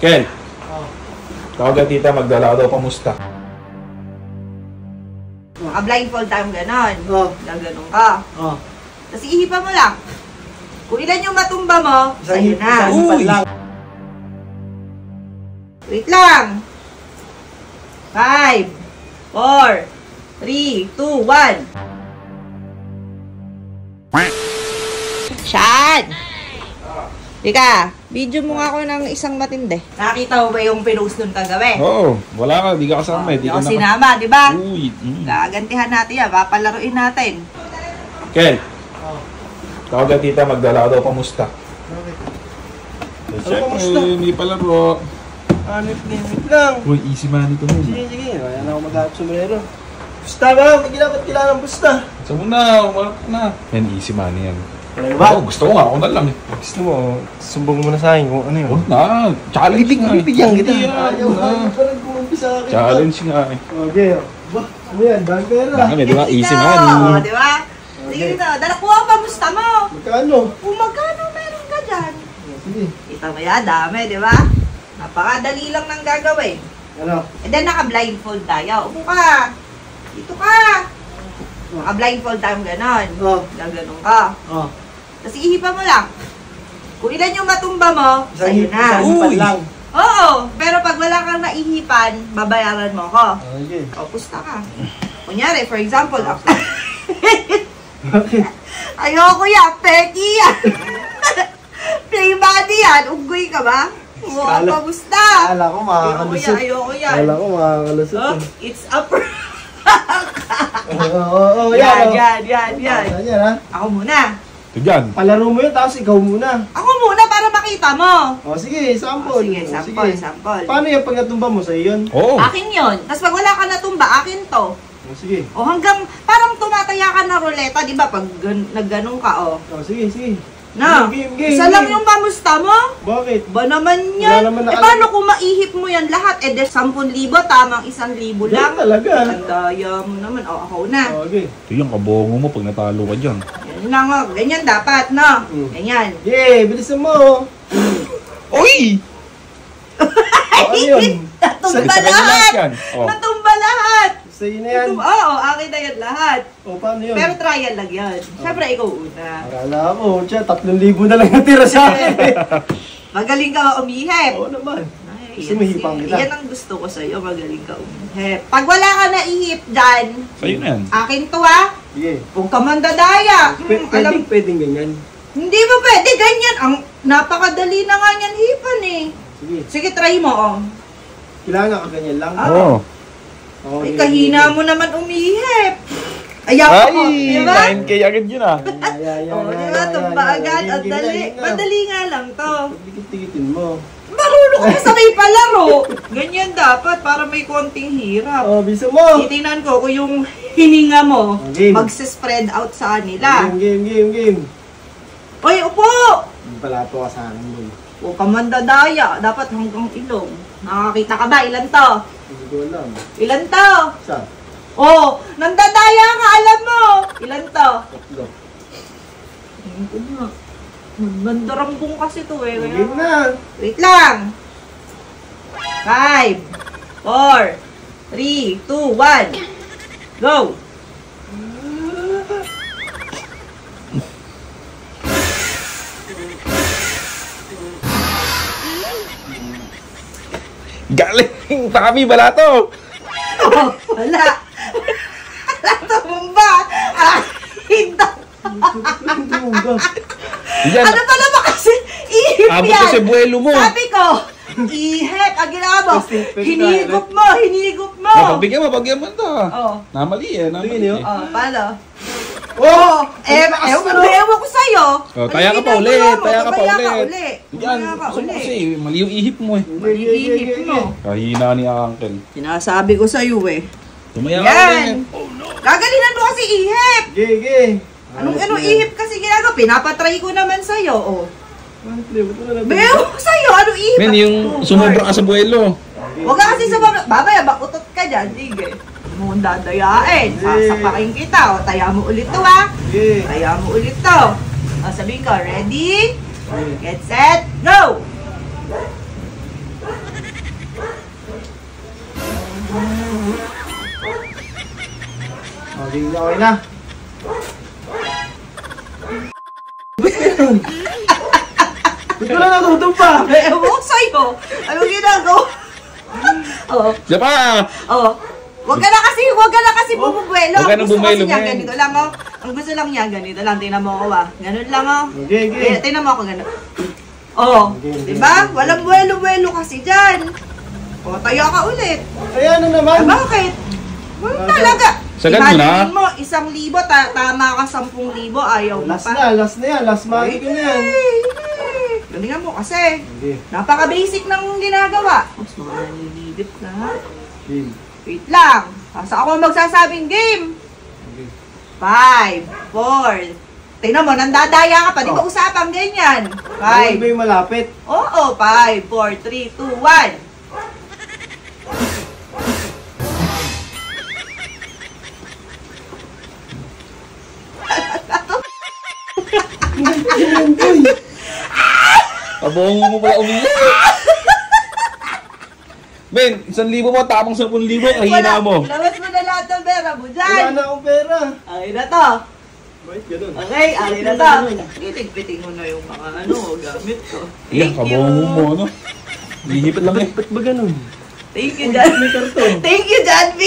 Kel! Tawagan tita, magdala ka daw pamusta. Blindfold tayo ganon. Gaganon ka. Tapos ihipa mo lang. Kung ilan yung matumba mo, sa'yo na. Uy! Wait lang. 5, 4, 3, 2, 1. Shan! Ika, video mo nga ako ng isang matindi. Nakita mo ba yung pinost nun kagabi? Oo, wala ka, di ka kasama Hindi ako sinama, di ba? Uy! Gagantihan natin yan, papalaruin natin. Kel! Tawagan tita, magdala ka daw pamusta. Siyempre, hindi palaro. Limit lang. Uy, easy money to mo. Sige. Ayan ako mag-aap sumero. Busta ba? Hindi dapat kailangan busta. Gusto mo na, umarap na. Yan, easy money yan. Ano ba? Oo, gusto ko nga, ako na lang eh. Gusto mo, sumbong mo na sa akin kung ano yun. Huwag na, challenge nga. Bibigyan kita. Ayaw na. Parang kumampi sa akin. Challenge nga eh. Okay. Ba? Ano yan? Dahil pera. Dami, di ba? Easy Ito, money. di ba? Sige dito, dala ko ang pamusta mo. Magkano? Kung magkano meron ka dyan. Sige. Kita mo yan, dami, di ba? Napakadali lang ng gagawin. Ano? And then naka-blindfold tayo. Upo ka. Dito ka. Naka-blindfold tayo ganon. Gaganon ka. Tapos ihipa mo lang. Kung ilan yung matumba mo, sa'yo na. Uy! Lang. Oo, pero pag wala kang naihipan, babayaran mo ko. Okay. O, pusta ka. Kunyari, for example, ako. Okay. Ayoko yan, peki yan. Play body yan, unggoy ka ba? Mukha pa gusta. Kala ko makakalusot. Ayoko yan. Kala ko makakalusot. Oh, it's a prank. Oo, Yan. Yan ha? Ako muna. Ito dyan. Palaro mo yun, tapos ikaw muna. Ako muna para makita mo. O sige, sample. Sige, sample. Paano yung pag natumba mo sa iyon? Oo. Akin yon. Tapos pag wala ka natumba, akin to. O sige. O hanggang, parang tumataya ka na ruleta, di ba? Pag nagganong ka, o. O sige. Na, Game. isa lang yung pamusta mo? Bakit? Ba naman yan? Wala naman Paano kung maihip mo yan lahat? Eh, 10,000, tamang 1,000 lang. Talaga. Ang daya mo naman. O, ako na. Okay. Ito yung kabongo mo pag natalo ka dyan. Yan lang, o. Ganyan dapat, no? Ganyan. Yeah, bilisan mo. Uy! Ano yun? Natumba Sa kanya lahat! yan. Oh. Natumba lahat! Sa'yo na yan. Oo, akin na yan lahat. O, paano yun? Pero trial lang yan. Siyempre, ikaw una. Akala ko, 3,000 na lang natira sa akin. Magaling ka umihip. Oo naman. Ay, Gusto mo hipang kita? Yan ang gusto ko sa'yo, magaling ka umihip. Pag wala ka na ihip dyan, Sa'yo na yan. akin to ha. Sige. Huwag ka mandadaya. Pwedeng ganyan. Hindi mo pwede ganyan. Ang napakadali na nga yan hipan eh. Sige. Sige, try mo oh. Kailangan ka ganyan lang. Oo. Ay, kahina mo naman umihip. Ayaw ko, di ba? 9K agad yun ah. Oo, di ba? Tumba agad. Ang dali. Madali nga lang to. Pagdikit-dikitin mo. Marunong ka sa may palaro. Ganyan dapat para may konting hirap. Oh, bisa mo. Titingnan ko kung yung hininga mo Game. magse-spread out sa kanila. Game. Oy, upo! Palato ka sa akin mo. Huwag ka mandadaya. Dapat hanggang ilong. Nakakita ka ba? Ilan to? Hindi ko alam. Ilan to? Saan? Oh, nandadaya ka, alam mo. Ilan to? 3. Hindi ko na. Mandarambong kasi to eh. Kaya... Game na. Wait lang. 5, 4, 3, 2, 1. Go! Galing! Tami, balato! Oh, wala. Wala tumumba. Hindi. Yan. Ano pala ba kasi? Ihip Abot yan. ko sa buwelo mo. Sabi ko, ihip. Ang ginawa mo. Hinigop mo. Oh, pagbigyan mo ito. Oh. Namali eh. Namali eh. Oh, paano? Oh! Ewan ko sa'yo. Oh, taya ka pa ulit. Yan, kasi mali yung ihip mo eh. Ihip mo. Kahina ni Uncle. Sinasabi ko sa'yo eh. Tumaya ka Yan. ulit. Gagalingan mo kasi ihip. Gege. Anong ihip kasi ginagawa? Pinapatry ko naman sa'yo. Oh. Bayaw ko sa'yo. Anong ihip? Men, yung sumobra ka sa buwelo. Huwag ka kasi sumobra. Babaya, bakutot ka dyan. Sige. Mo dadayain. Sasapakin kita. O, taya mo ulit to ha. Taya mo ulit to. O, sabihin ko, ready? Get set, go! Sige, okay na. Ba't ko na natutumpa? Ewan ko sa'yo. Anong ginagawa? Oo. Siya pa! Oo. Wag ka na kasi bumubuelo. Huwag ka nang Gusto kasi bumuelo, niya, men. ganito lang, oh. Ang gusto lang niya, ganito lang. Tingnan mo ako, ah. Ganun lang, oh. Okay. Tingnan mo ako, ganun. Oo. Diba? Walang buelo-buelo kasi dyan. O, tayo ka ulit. Ayan na naman. Bakit? Wala talaga. Sagad mo na. Imagine mo, 1,000, tama ka 10,000, ayaw mo Last pa. na yan. Last money ko na yan. Galingan mo kasi. Okay. Napaka-basic ng ginagawa. Mas mga nanilidip ka, ha? Game. Wait lang. Asa ako magsasabing game. Okay. 5, 4. Tingnan mo, nandadaya ka pa. Di ba usapang ganyan? Bawal ba 5. yung malapit? Oo, 5, 4, 3, 2, 1. Pabongo mo pala umiyak. Ben, 1,000 mo, tapang 10,000, kahina mo. Labas mo na lahat ng pera mo Wala dyan. na akong pera. Okay na to. Bakit ganun? Okay, okay na to. Itig-piting mo na yung mga gamit ko. Iyan, kabongo mo, ano? Hihipit lang eh. Ba't ba ganun? Thank you, John. May karton. Thank you, John B.